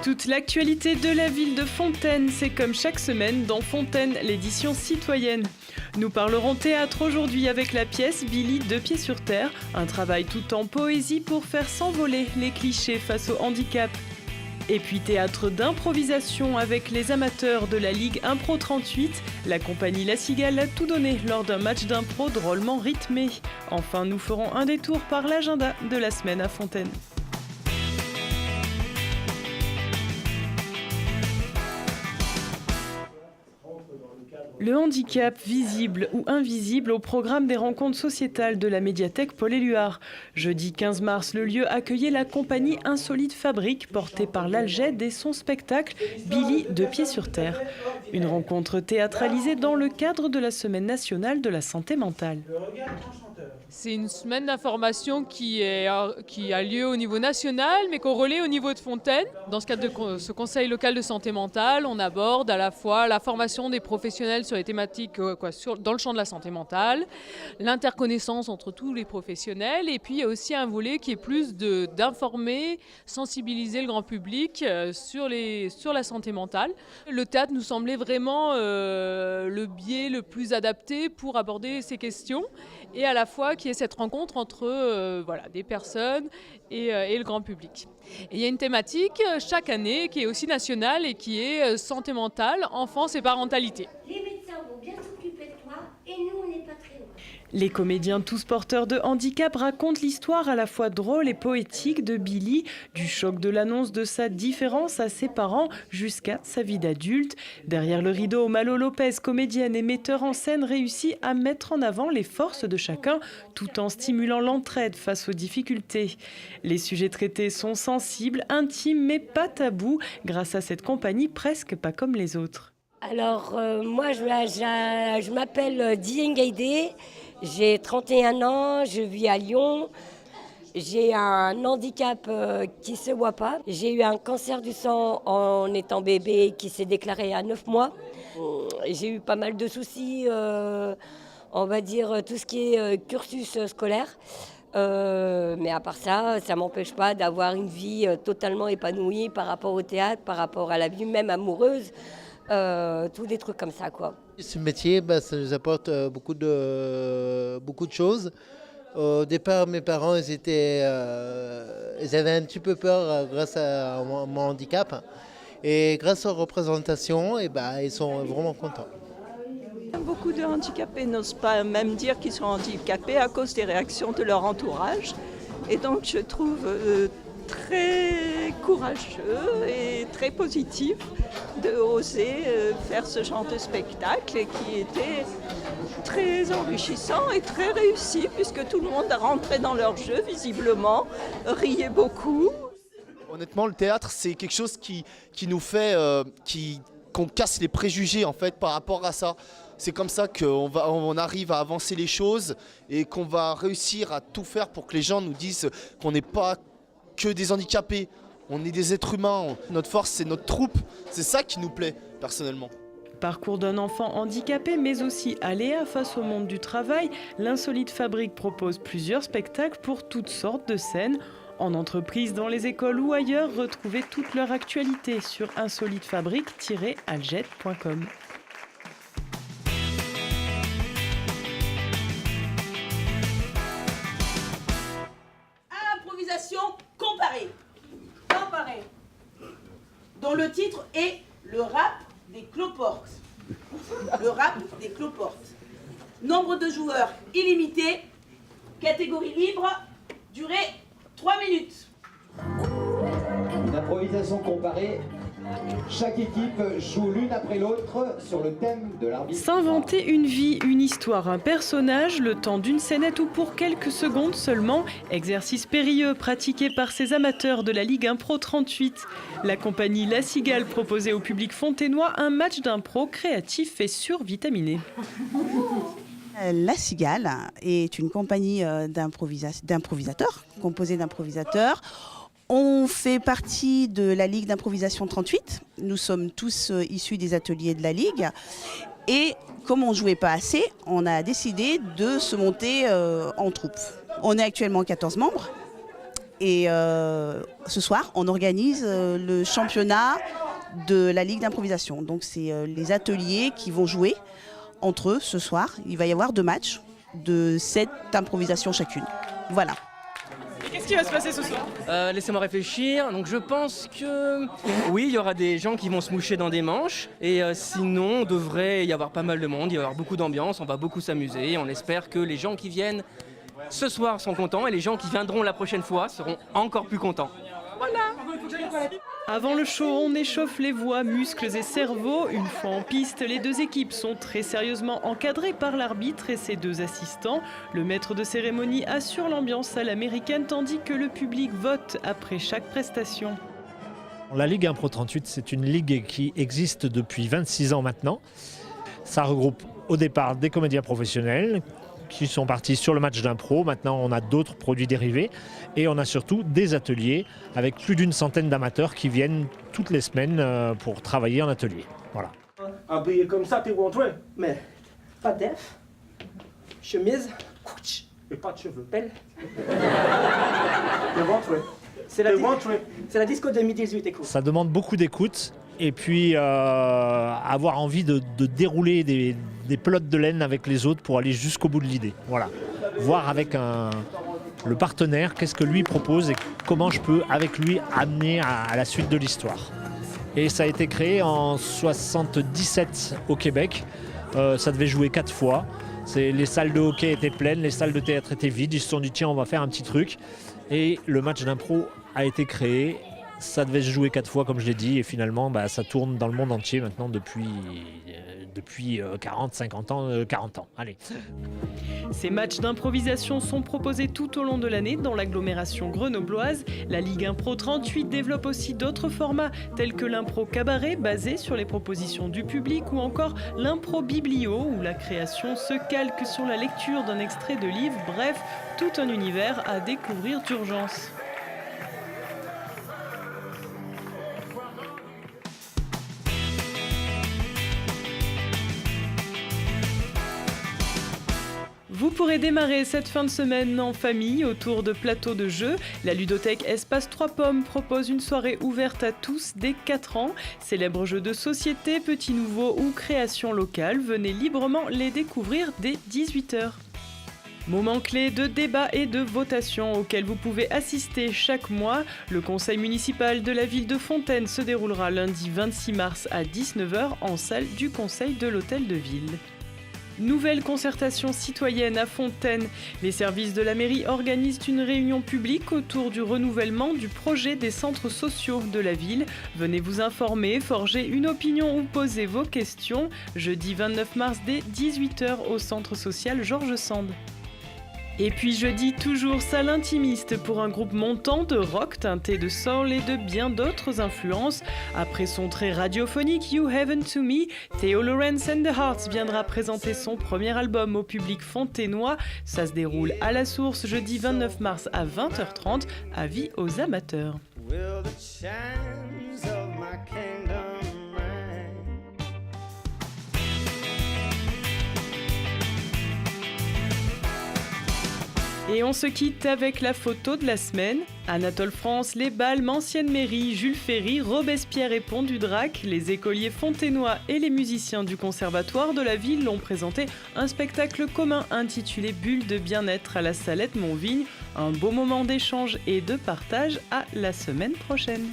Toute l'actualité de la ville de Fontaine, c'est comme chaque semaine dans Fontaine, l'édition citoyenne. Nous parlerons théâtre aujourd'hui avec la pièce Billy, 2 pieds sur terre, un travail tout en poésie pour faire s'envoler les clichés face au handicap. Et puis théâtre d'improvisation avec les amateurs de la Ligue Impro 38. La compagnie La Cigale a tout donné lors d'un match d'impro drôlement rythmé. Enfin, nous ferons un détour par l'agenda de la semaine à Fontaine. Le handicap, visible ou invisible, au programme des rencontres sociétales de la médiathèque Paul-Éluard. Jeudi 15 mars, le lieu accueillait la compagnie Insolite Fabrique, portée par l'Alged et son spectacle Billy, 2 pieds sur terre. Une rencontre théâtralisée dans le cadre de la Semaine nationale de la santé mentale. C'est une semaine d'information qui a lieu au niveau national, mais qu'on relaie au niveau de Fontaine. Dans ce cadre de ce conseil local de santé mentale, on aborde à la fois la formation des professionnels sur les thématiques dans le champ de la santé mentale, l'interconnaissance entre tous les professionnels, et puis il y a aussi un volet qui est plus d'informer, sensibiliser le grand public sur la santé mentale. Le théâtre nous semblait vraiment le biais le plus adapté pour aborder ces questions, et à la fois qu'il y ait cette rencontre entre des personnes et le grand public. Et il y a une thématique chaque année qui est aussi nationale et qui est santé mentale, enfance et parentalité. Les médecins vont bien s'occuper de toi et nous on n'est pas très loin. Les comédiens tous porteurs de handicap racontent l'histoire à la fois drôle et poétique de Billy, du choc de l'annonce de sa différence à ses parents jusqu'à sa vie d'adulte. Derrière le rideau, Malo Lopez, comédienne et metteur en scène, réussit à mettre en avant les forces de chacun tout en stimulant l'entraide face aux difficultés. Les sujets traités sont sensibles, intimes mais pas tabous grâce à cette compagnie presque pas comme les autres. Alors moi je m'appelle Dieng Gaïdé, j'ai 31 ans, je vis à Lyon. J'ai un handicap qui ne se voit pas. J'ai eu un cancer du sang en étant bébé qui s'est déclaré à 9 mois. J'ai eu pas mal de soucis, on va dire tout ce qui est cursus scolaire. Mais à part ça, ça ne m'empêche pas d'avoir une vie totalement épanouie par rapport au théâtre, par rapport à la vie même amoureuse. Tous des trucs comme ça, quoi. Ce métier, ça nous apporte beaucoup de choses. Au départ, mes parents, ils avaient un petit peu peur grâce à mon handicap. Et grâce aux représentations, ils sont vraiment contents. Beaucoup de handicapés n'osent pas même dire qu'ils sont handicapés à cause des réactions de leur entourage. Et donc je trouve très courageux et très positif de oser faire ce genre de spectacle et qui était très enrichissant et très réussi puisque tout le monde a rentré dans leur jeu visiblement, riait beaucoup. Honnêtement, le théâtre, c'est quelque chose qui nous fait qu'on casse les préjugés en fait par rapport à ça. C'est comme ça qu'on arrive à avancer les choses et qu'on va réussir à tout faire pour que les gens nous disent qu'on n'est pas que des handicapés, on est des êtres humains. Notre force, c'est notre troupe. C'est ça qui nous plaît, personnellement. Parcours d'un enfant handicapé, mais aussi aléa face au monde du travail, l'Insolite Fabrique propose plusieurs spectacles pour toutes sortes de scènes. En entreprise, dans les écoles ou ailleurs, retrouvez toute leur actualité sur insolitefabrique-alged.com. Improvisation comparée, dont le titre est le rap des cloportes. Le rap des cloportes. Nombre de joueurs illimité, catégorie libre, durée 3 minutes. Une improvisation comparée. Chaque équipe joue l'une après l'autre sur le thème de l'arbitre. S'inventer une vie, une histoire, un personnage, le temps d'une scénette ou pour quelques secondes seulement, exercice périlleux pratiqué par ces amateurs de la Ligue Impro 38. La compagnie La Cigale proposait au public fontainois un match d'impro créatif et survitaminé. La Cigale est une compagnie d'improvisateurs, composée d'improvisateurs. On fait partie de la Ligue d'improvisation 38. Nous sommes tous issus des ateliers de la Ligue. Et comme on ne jouait pas assez, on a décidé de se monter en troupe. On est actuellement 14 membres. Et ce soir, on organise le championnat de la Ligue d'improvisation. Donc c'est les ateliers qui vont jouer entre eux ce soir. Il va y avoir 2 matchs de 7 improvisations chacune. Voilà. Qu'est-ce qui va se passer ce soir ? Laissez-moi réfléchir. Donc je pense que oui, il y aura des gens qui vont se moucher dans des manches. Et sinon, il devrait y avoir pas mal de monde, il va y avoir beaucoup d'ambiance, on va beaucoup s'amuser. On espère que les gens qui viennent ce soir sont contents et les gens qui viendront la prochaine fois seront encore plus contents. Voilà. Avant le show, on échauffe les voix, muscles et cerveaux. Une fois en piste, les 2 équipes sont très sérieusement encadrées par l'arbitre et ses 2 assistants. Le maître de cérémonie assure l'ambiance à l'américaine tandis que le public vote après chaque prestation. La Ligue Impro 38, c'est une ligue qui existe depuis 26 ans maintenant. Ça regroupe au départ des comédiens professionnels qui sont partis sur le match d'impro. Maintenant, on a d'autres produits dérivés et on a surtout des ateliers avec plus d'une centaine d'amateurs qui viennent toutes les semaines pour travailler en atelier. Voilà. Habillé comme ça, t'es rentré, mais pas def, chemise, et pas de cheveux. Belle. T'es rentré. C'est la disco 2018, écoute. Ça demande beaucoup d'écoute et puis avoir envie de dérouler des pelotes de laine avec les autres pour aller jusqu'au bout de l'idée. Voilà. Voir avec le partenaire qu'est-ce que lui propose et comment je peux avec lui amener à la suite de l'histoire. Et ça a été créé en 77 au Québec. Ça devait jouer 4 fois. Les salles de hockey étaient pleines, les salles de théâtre étaient vides. Ils se sont dit tiens, on va faire un petit truc. Et le match d'impro a été créé. Ça devait se jouer 4 fois comme je l'ai dit. Et finalement, ça tourne dans le monde entier maintenant depuis 40, 50 ans, 40 ans. Allez. Ces matchs d'improvisation sont proposés tout au long de l'année dans l'agglomération grenobloise. La Ligue Impro 38 développe aussi d'autres formats tels que l'impro cabaret basé sur les propositions du public ou encore l'impro biblio où la création se calque sur la lecture d'un extrait de livre. Bref, tout un univers à découvrir d'urgence. Vous pourrez démarrer cette fin de semaine en famille autour de plateaux de jeux. La ludothèque Espace 3 Pommes propose une soirée ouverte à tous dès 4 ans. Célèbres jeux de société, petits nouveaux ou créations locales, venez librement les découvrir dès 18h. Moment clé de débat et de votation auquel vous pouvez assister chaque mois. Le conseil municipal de la ville de Fontaine se déroulera lundi 26 mars à 19h en salle du conseil de l'hôtel de ville. Nouvelle concertation citoyenne à Fontaine. Les services de la mairie organisent une réunion publique autour du renouvellement du projet des centres sociaux de la ville. Venez vous informer, forger une opinion ou poser vos questions. Jeudi 29 mars dès 18h au centre social Georges Sand. Et puis jeudi, toujours salle intimiste pour un groupe montant de rock teinté de soul et de bien d'autres influences. Après son trait radiophonique You Heaven to Me, Theo Lawrence and the Hearts viendra présenter son premier album au public fontainois. Ça se déroule à la Source jeudi 29 mars à 20h30. Avis aux amateurs. Et on se quitte avec la photo de la semaine. Anatole France, les Balmes, Ancienne Mairie, Jules Ferry, Robespierre et Pont du Drac, les écoliers fontainois et les musiciens du conservatoire de la ville ont présenté un spectacle commun intitulé Bulle de bien-être à la Salette Montvigne. Un beau moment d'échange et de partage à la semaine prochaine.